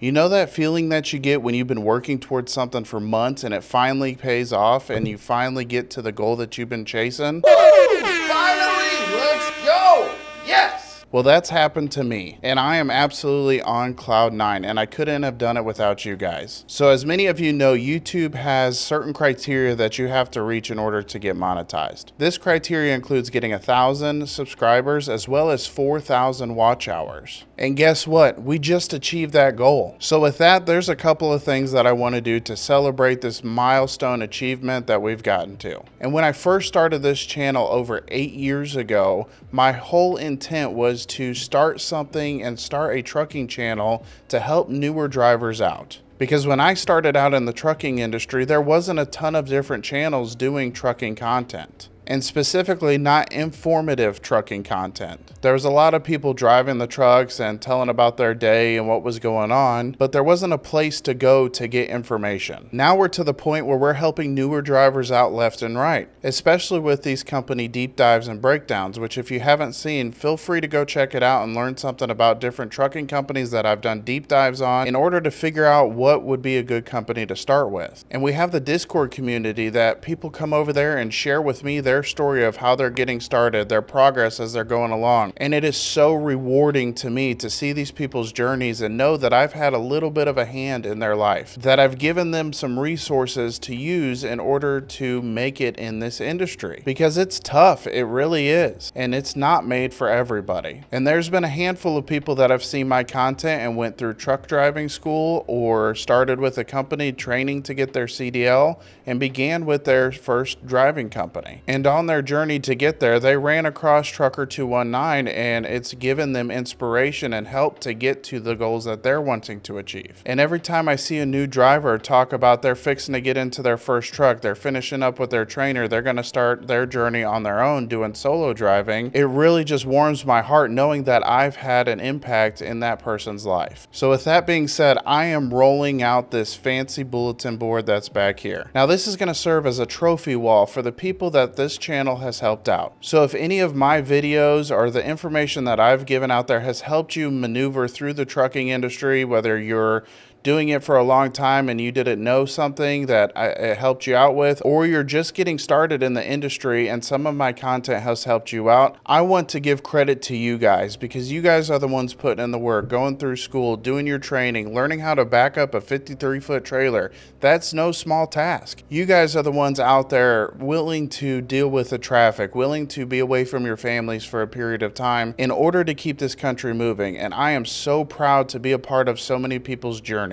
You know that feeling that you get when you've been working towards something for months and it finally pays off and you finally get to the goal that you've been chasing? Finally, let's go! Yes! Well, that's happened to me, and I am absolutely on cloud nine, and I couldn't have done it without you guys. So as many of you know, YouTube has certain criteria that you have to reach in order to get monetized. This criteria includes getting 1,000 subscribers as well as 4,000 watch hours. And guess what? We just achieved that goal. So with that, there's a couple of things that I want to do to celebrate this milestone achievement that we've gotten to. And when I first started this channel over 8 years ago, my whole intent was to start something and start a trucking channel to help newer drivers out. Because when I started out in the trucking industry, there wasn't a ton of different channels doing trucking content. And specifically not informative trucking content. There was a lot of people driving the trucks and telling about their day and what was going on, but there wasn't a place to go to get information. Now we're to the point where we're helping newer drivers out left and right, especially with these company deep dives and breakdowns, which if you haven't seen, feel free to go check it out and learn something about different trucking companies that I've done deep dives on in order to figure out what would be a good company to start with. And we have the Discord community that people come over there and share with me their story of how they're getting started, their progress as they're going along. And it is so rewarding to me to see these people's journeys and know that I've had a little bit of a hand in their life, that I've given them some resources to use in order to make it in this industry. Because it's tough, it really is. And it's not made for everybody. And there's been a handful of people that have seen my content and went through truck driving school or started with a company training to get their CDL and began with their first driving company. And on their journey to get there, they ran across Trucker 219 and it's given them inspiration and help to get to the goals that they're wanting to achieve. And every time I see a new driver talk about they're fixing to get into their first truck, they're finishing up with their trainer, they're going to start their journey on their own doing solo driving, it really just warms my heart knowing that I've had an impact in that person's life. So with that being said, I am rolling out this fancy bulletin board that's back here. Now this is going to serve as a trophy wall for the people that this channel has helped out. So if any of my videos or the information that I've given out there has helped you maneuver through the trucking industry, whether you're doing it for a long time and you didn't know something that it helped you out with, or you're just getting started in the industry and some of my content has helped you out, I want to give credit to you guys because you guys are the ones putting in the work, going through school, doing your training, learning how to back up a 53-foot trailer. That's no small task. You guys are the ones out there willing to deal with the traffic, willing to be away from your families for a period of time in order to keep this country moving. And I am so proud to be a part of so many people's journeys.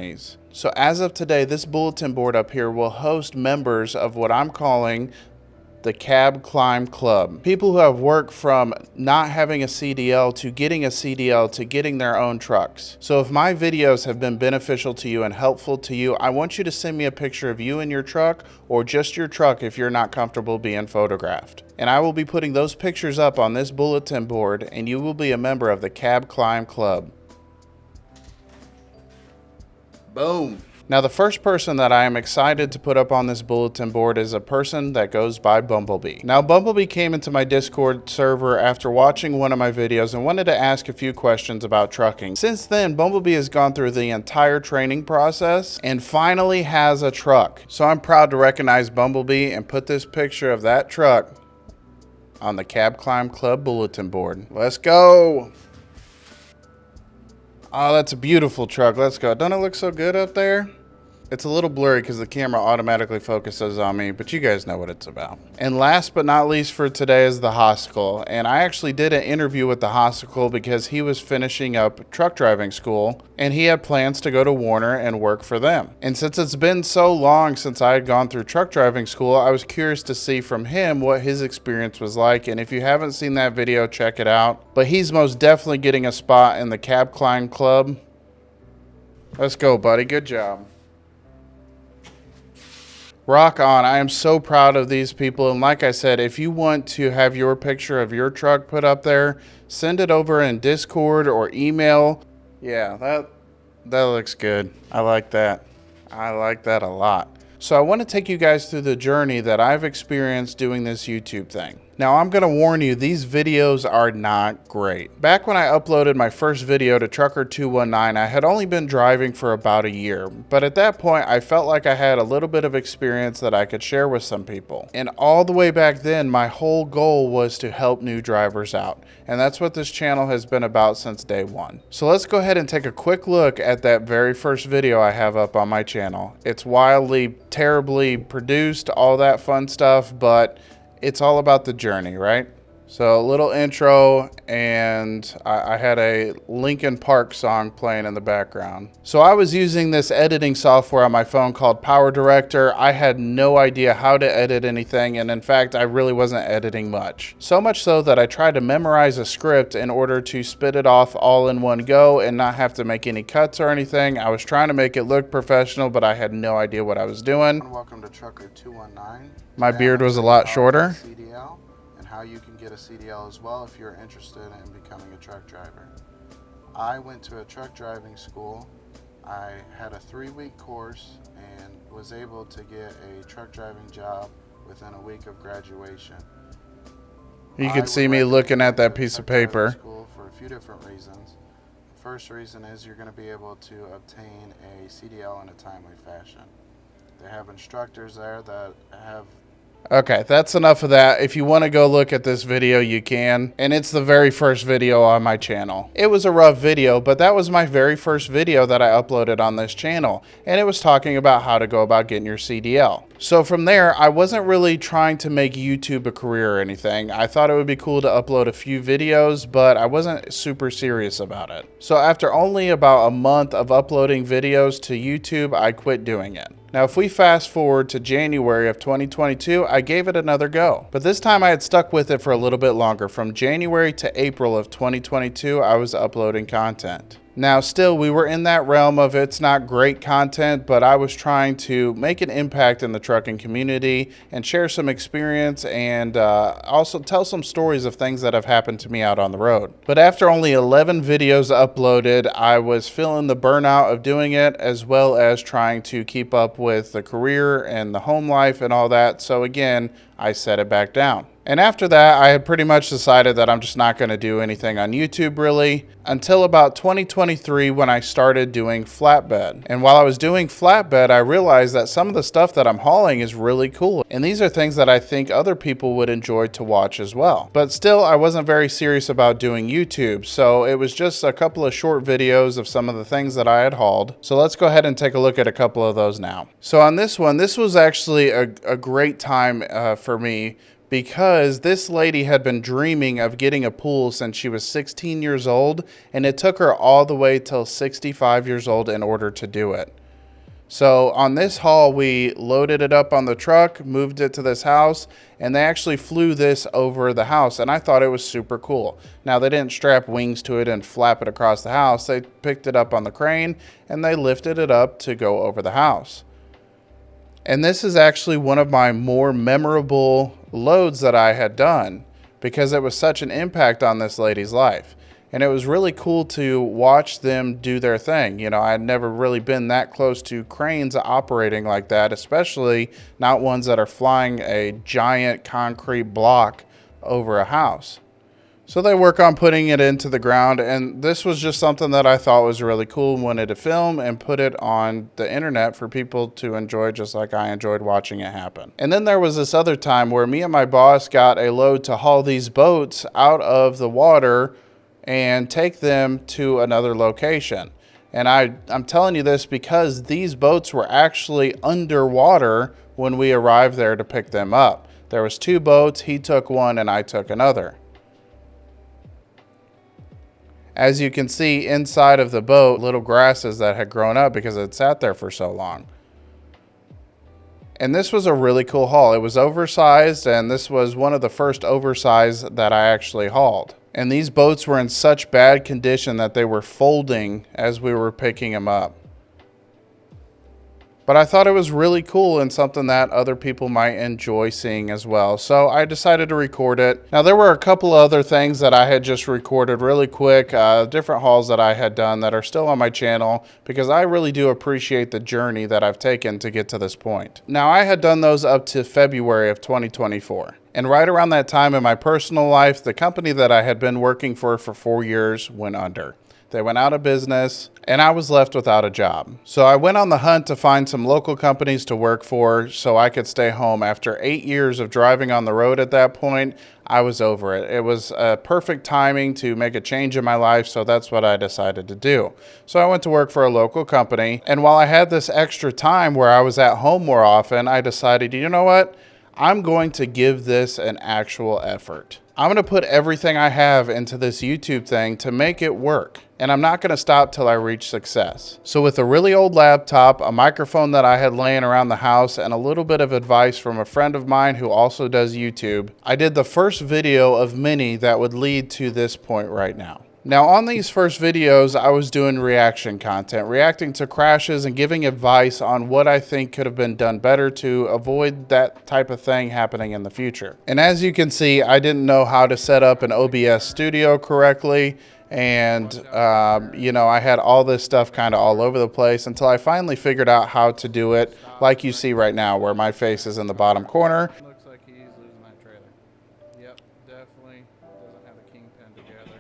So as of today, this bulletin board up here will host members of what I'm calling the Cab Climb Club. People who have worked from not having a CDL to getting a CDL to getting their own trucks. So if my videos have been beneficial to you and helpful to you, I want you to send me a picture of you in your truck or just your truck if you're not comfortable being photographed. And I will be putting those pictures up on this bulletin board and you will be a member of the Cab Climb Club. Boom. Now the first person that I am excited to put up on this bulletin board is a person that goes by Bumblebee. Now Bumblebee came into my Discord server after watching one of my videos and wanted to ask a few questions about trucking. Since then, Bumblebee has gone through the entire training process and finally has a truck. So I'm proud to recognize Bumblebee and put this picture of that truck on the Cab Climb Club bulletin board. Let's go. Oh, that's a beautiful truck. Let's go. Don't it look so good up there? It's a little blurry because the camera automatically focuses on me, but you guys know what it's about. And last but not least for today is the Hossicle. And I actually did an interview with the Hossicle because he was finishing up truck driving school and he had plans to go to Warner and work for them. And since it's been so long since I had gone through truck driving school, I was curious to see from him what his experience was like. And if you haven't seen that video, check it out. But he's most definitely getting a spot in the Cab Climb Club. Let's go, buddy. Good job. Rock on. I am so proud of these people. And like I said, if you want to have your picture of your truck put up there, send it over in Discord or email. Yeah, that looks good. I like that. I like that a lot. So I want to take you guys through the journey that I've experienced doing this YouTube thing. Now I'm gonna warn you, these videos are not great. Back when I uploaded my first video to Trucker219, I had only been driving for about a year, but at that point I felt like I had a little bit of experience that I could share with some people. And all the way back then, my whole goal was to help new drivers out. And that's what this channel has been about since day one. So let's go ahead and take a quick look at that very first video I have up on my channel. It's wildly, terribly produced, all that fun stuff, but it's all about the journey, right? So a little intro, and I had a Linkin Park song playing in the background. So I was using this editing software on my phone called Power Director. I had no idea how to edit anything, and in fact, I really wasn't editing much. So much so that I tried to memorize a script in order to spit it off all in one go and not have to make any cuts or anything. I was trying to make it look professional, but I had no idea what I was doing. Welcome to Trucker219. My beard was a lot shorter. CDL, and how you can get a CDL as well if you're interested in becoming a truck driver. I went to a truck driving school. I had a 3-week course and was able to get a truck driving job within a week of graduation. You can see me looking at that piece of paper. School for a few different reasons. The first reason is you're going to be able to obtain a CDL in a timely fashion. They have instructors there that have... Okay, that's enough of that. If you want to go look at this video, you can. And it's the very first video on my channel. It was a rough video, but that was my very first video that I uploaded on this channel. And it was talking about how to go about getting your CDL. So from there, I wasn't really trying to make YouTube a career or anything. I thought it would be cool to upload a few videos, but I wasn't super serious about it. So after only about a month of uploading videos to YouTube, I quit doing it. Now, if we fast forward to January of 2022, I gave it another go. But this time I had stuck with it for a little bit longer. From January to April of 2022, I was uploading content. Now, still, we were in that realm of it's not great content, but I was trying to make an impact in the trucking community and share some experience and also tell some stories of things that have happened to me out on the road. But after only 11 videos uploaded, I was feeling the burnout of doing it, as well as trying to keep up with the career and the home life and all that. So again, I set it back down. And after that, I had pretty much decided that I'm just not going to do anything on YouTube really until about 2023 when I started doing flatbed. And while I was doing flatbed, I realized that some of the stuff that I'm hauling is really cool. And these are things that I think other people would enjoy to watch as well. But still, I wasn't very serious about doing YouTube. So it was just a couple of short videos of some of the things that I had hauled. So let's go ahead and take a look at a couple of those now. So on this one, this was actually a great time for me, because this lady had been dreaming of getting a pool since she was 16 years old, and it took her all the way till 65 years old in order to do it. So on this haul, we loaded it up on the truck, moved it to this house, and they actually flew this over the house, and I thought it was super cool. Now, they didn't strap wings to it and flap it across the house. They picked it up on the crane, and they lifted it up to go over the house. And this is actually one of my more memorable loads that I had done because it was such an impact on this lady's life. And it was really cool to watch them do their thing. You know, I had never really been that close to cranes operating like that, especially not ones that are flying a giant concrete block over a house. So they work on putting it into the ground, and this was just something that I thought was really cool, wanted to film and put it on the internet for people to enjoy, just like I enjoyed watching it happen. And then there was this other time where me and my boss got a load to haul these boats out of the water and take them to another location. And I'm telling you this because these boats were actually underwater when we arrived there to pick them up. There was 2 boats, he took one and I took another. As you can see inside of the boat, little grasses that had grown up because it sat there for so long. And this was a really cool haul. It was oversized, and this was one of the first oversized that I actually hauled. And these boats were in such bad condition that they were folding as we were picking them up. but I thought it was really cool and something that other people might enjoy seeing as well. So I decided to record it. Now, there were a couple other things that I had just recorded really quick, different hauls that I had done that are still on my channel, because I really do appreciate the journey that I've taken to get to this point. Now, I had done those up to February of 2024. And right around that time in my personal life, the company that I had been working for 4 years went under. They went out of business, and I was left without a job. So I went on the hunt to find some local companies to work for so I could stay home. After 8 years of driving on the road at that point, I was over it. It was perfect timing to make a change in my life, so that's what I decided to do. So I went to work for a local company, and while I had this extra time where I was at home more often, I decided, you know what? I'm going to give this an actual effort. I'm going to put everything I have into this YouTube thing to make it work. And I'm not going to stop till I reach success. So with a really old laptop, a microphone that I had laying around the house, and a little bit of advice from a friend of mine who also does YouTube, I did the first video of many that would lead to this point right now. Now, on these first videos, I was doing reaction content, reacting to crashes and giving advice on what I think could have been done better to avoid that type of thing happening in the future. And as you can see, I didn't know how to set up an OBS studio correctly. And, you know, I had all this stuff kind of all over the place until I finally figured out how to do it like you see right now, where my face is in the bottom corner. Looks like he's losing that trailer. Yep, definitely doesn't have a kingpin together.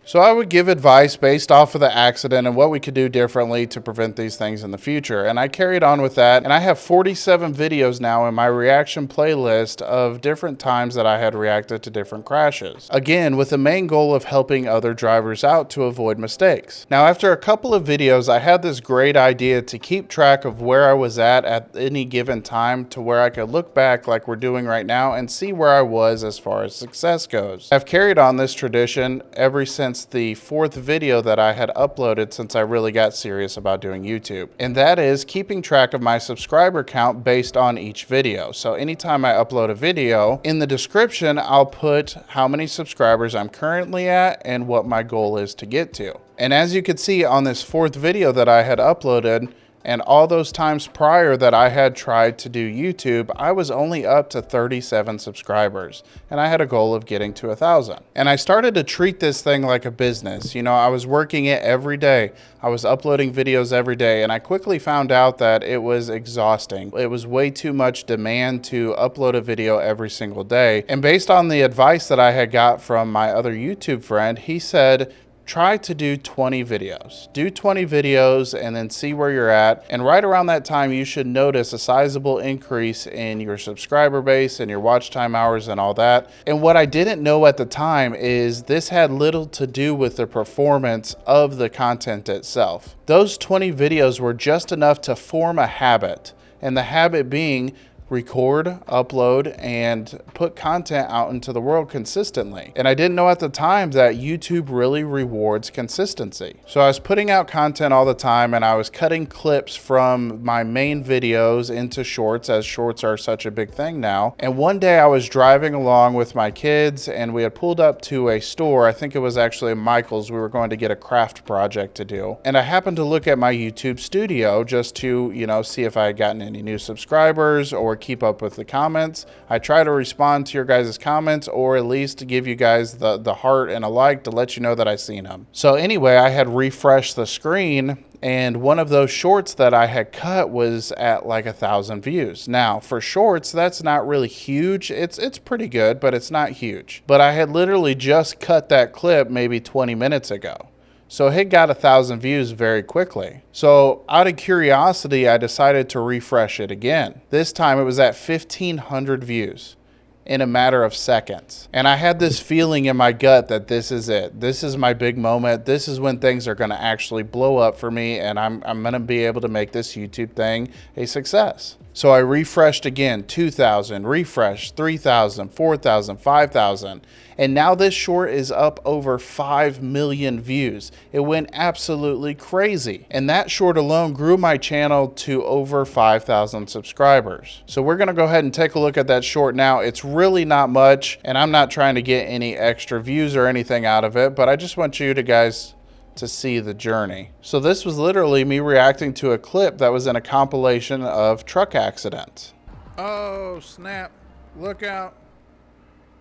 So I would give advice based off of the accident and what we could do differently to prevent these things in the future. And I carried on with that. And I have 47 videos now in my reaction playlist of different times that I had reacted to different crashes. Again, with the main goal of helping other drivers out to avoid mistakes. Now, after a couple of videos, I had this great idea to keep track of where I was at any given time, to where I could look back like we're doing right now and see where I was as far as success goes. I've carried on this tradition ever since the 4th video that I had uploaded since I really got serious about doing YouTube. And that is keeping track of my subscriber count based on each video. So anytime I upload a video, in the description, I'll put how many subscribers I'm currently at and what my goal is to get to. And as you can see on this 4th video that I had uploaded, and all those times prior that I had tried to do YouTube, I was only up to 37 subscribers, and I had a goal of getting to 1,000. And I started to treat this thing like a business. You know, I was working it every day. I was uploading videos every day, and I quickly found out that it was exhausting. It was way too much demand to upload a video every single day. And based on the advice that I had got from my other YouTube friend, he said, try to do 20 videos. Do 20 videos and then see where you're at. And right around that time, you should notice a sizable increase in your subscriber base and your watch time hours and all that. And what I didn't know at the time is this had little to do with the performance of the content itself. Those 20 videos were just enough to form a habit, and the habit being record, upload, and put content out into the world consistently. And I didn't know at the time that YouTube really rewards consistency. So I was putting out content all the time, and I was cutting clips from my main videos into shorts, as shorts are such a big thing now. And one day I was driving along with my kids, and we had pulled up to a store. I think it was actually Michael's. We were going to get a craft project to do. And I happened to look at my YouTube studio just to, you know, see if I had gotten any new subscribers or keep up with the comments. I try to respond to your guys' comments, or at least to give you guys the heart and a like to let you know that I seen them. So anyway, I had refreshed the screen, and one of those shorts that I had cut was at like 1,000 views. Now, for shorts, that's not really huge. It's pretty good, but it's not huge. But I had literally just cut that clip maybe 20 minutes ago. So it got 1,000 views very quickly. So out of curiosity, I decided to refresh it again. This time it was at 1,500 views in a matter of seconds. And I had this feeling in my gut that this is it. This is my big moment. This is when things are gonna actually blow up for me, and I'm gonna be able to make this YouTube thing a success. So I refreshed again, 2,000, refreshed, 3,000, 4,000, 5,000. And now this short is up over 5 million views. It went absolutely crazy. And that short alone grew my channel to over 5,000 subscribers. So we're gonna go ahead and take a look at that short now. It's really not much, and I'm not trying to get any extra views or anything out of it, but I just want you to guys to see the journey. So this was literally me reacting to a clip that was in a compilation of truck accidents. Oh, snap. Look out.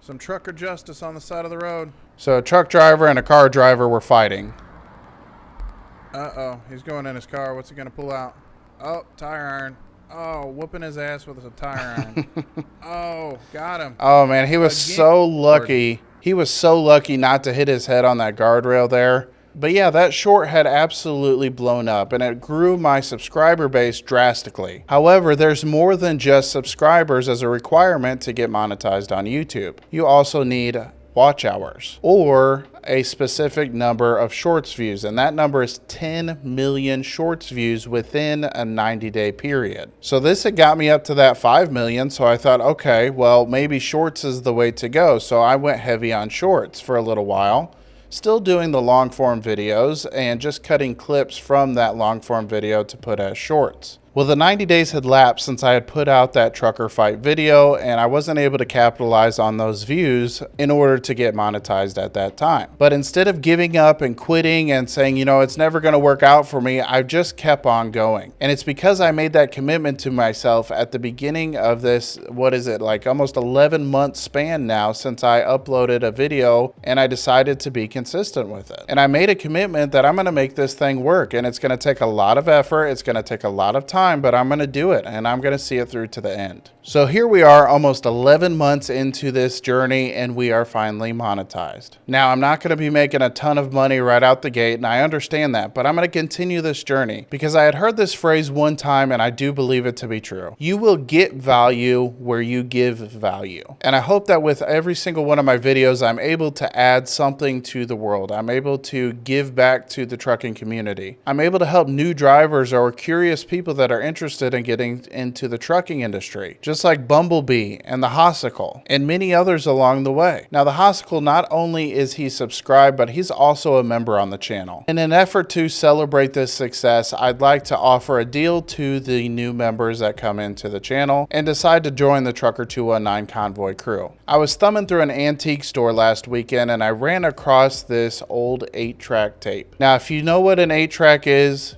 Some trucker justice on the side of the road. So a truck driver and a car driver were fighting. Uh-oh, he's going in his car. What's he gonna pull out? Oh, tire iron. Oh, whooping his ass with a tire iron. Oh, got him. Oh, man, he was so lucky. He was so lucky not to hit his head on that guardrail there. But yeah, that short had absolutely blown up, and it grew my subscriber base drastically. However, there's more than just subscribers as a requirement to get monetized on YouTube. You also need watch hours or a specific number of shorts views, and that number is 10 million shorts views within a 90-day period. So this had got me up to that 5 million, so I thought, okay, well, maybe shorts is the way to go. So I went heavy on shorts for a little while, still doing the long form videos and just cutting clips from that long form video to put as shorts. Well, the 90 days had lapsed since I had put out that trucker fight video, and I wasn't able to capitalize on those views in order to get monetized at that time. But instead of giving up and quitting and saying, you know, it's never going to work out for me, I've just kept on going. And it's because I made that commitment to myself at the beginning of this, what is it, like almost 11-month span now since I uploaded a video, and I decided to be consistent with it. And I made a commitment that I'm going to make this thing work, and it's going to take a lot of effort, it's going to take a lot of time, but I'm going to do it, and I'm going to see it through to the end. So here we are almost 11 months into this journey, and we are finally monetized. Now, I'm not going to be making a ton of money right out the gate, and I understand that, but I'm going to continue this journey because I had heard this phrase one time, and I do believe it to be true. You will get value where you give value. And I hope that with every single one of my videos, I'm able to add something to the world. I'm able to give back to the trucking community. I'm able to help new drivers or curious people that are interested in getting into the trucking industry, just like Bumblebee and the Hossicle and many others along the way. Now, the Hossicle, not only is he subscribed, but he's also a member on the channel. In an effort to celebrate this success, I'd like to offer a deal to the new members that come into the channel and decide to join the Trucker 219 Convoy Crew. I was thumbing through an antique store last weekend, and I ran across this old 8-track tape. Now, if you know what an 8-track is,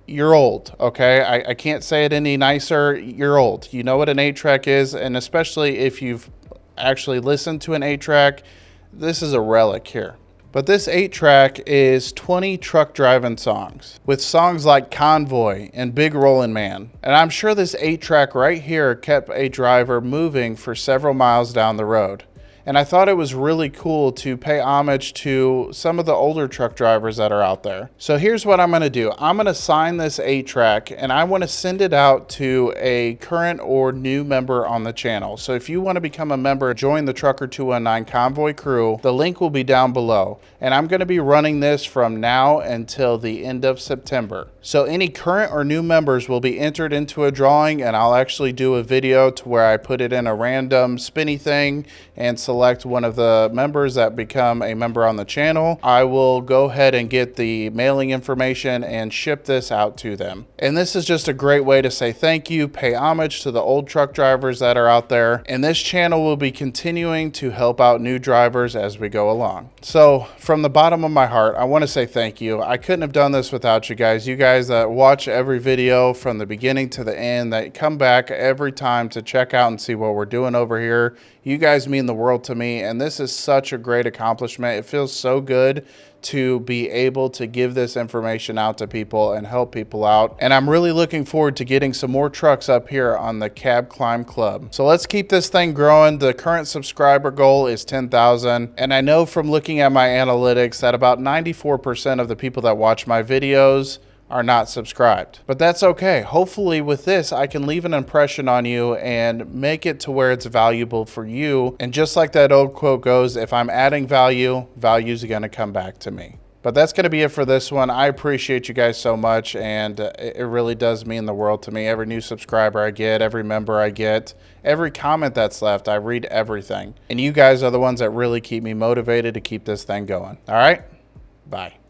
you're old, okay? I can't say it any nicer. You're old. You know what an 8-track is, and especially if you've actually listened to an 8-track, this is a relic here. But this 8-track is 20 truck driving songs, with songs like Convoy and Big Rollin' Man. And I'm sure this 8-track right here kept a driver moving for several miles down the road. And I thought it was really cool to pay homage to some of the older truck drivers that are out there. So here's what I'm going to do. I'm going to sign this 8-track, and I want to send it out to a current or new member on the channel. So if you want to become a member, join the Trucker 219 Convoy Crew. The link will be down below. And I'm going to be running this from now until the end of September. So any current or new members will be entered into a drawing, and I'll actually do a video to where I put it in a random spinny thing and select one of the members that become a member on the channel. I will go ahead and get the mailing information and ship this out to them. And this is just a great way to say thank you, pay homage to the old truck drivers that are out there. And this channel will be continuing to help out new drivers as we go along. So from the bottom of my heart, I want to say thank you. I couldn't have done this without you guys. You guys that watch every video from the beginning to the end, that come back every time to check out and see what we're doing over here. You guys mean the world to me, and this is such a great accomplishment. It feels so good to be able to give this information out to people and help people out. And I'm really looking forward to getting some more trucks up here on the Cab Climb Club. So let's keep this thing growing. The current subscriber goal is 10,000. And I know from looking at my analytics that about 94% of the people that watch my videos are not subscribed. But that's okay. Hopefully with this, I can leave an impression on you and make it to where it's valuable for you. And just like that old quote goes, if I'm adding value, value's gonna come back to me. But that's going to be it for this one. I appreciate you guys so much, and it really does mean the world to me. Every new subscriber I get, every member I get, every comment that's left, I read everything. And you guys are the ones that really keep me motivated to keep this thing going. All right? Bye.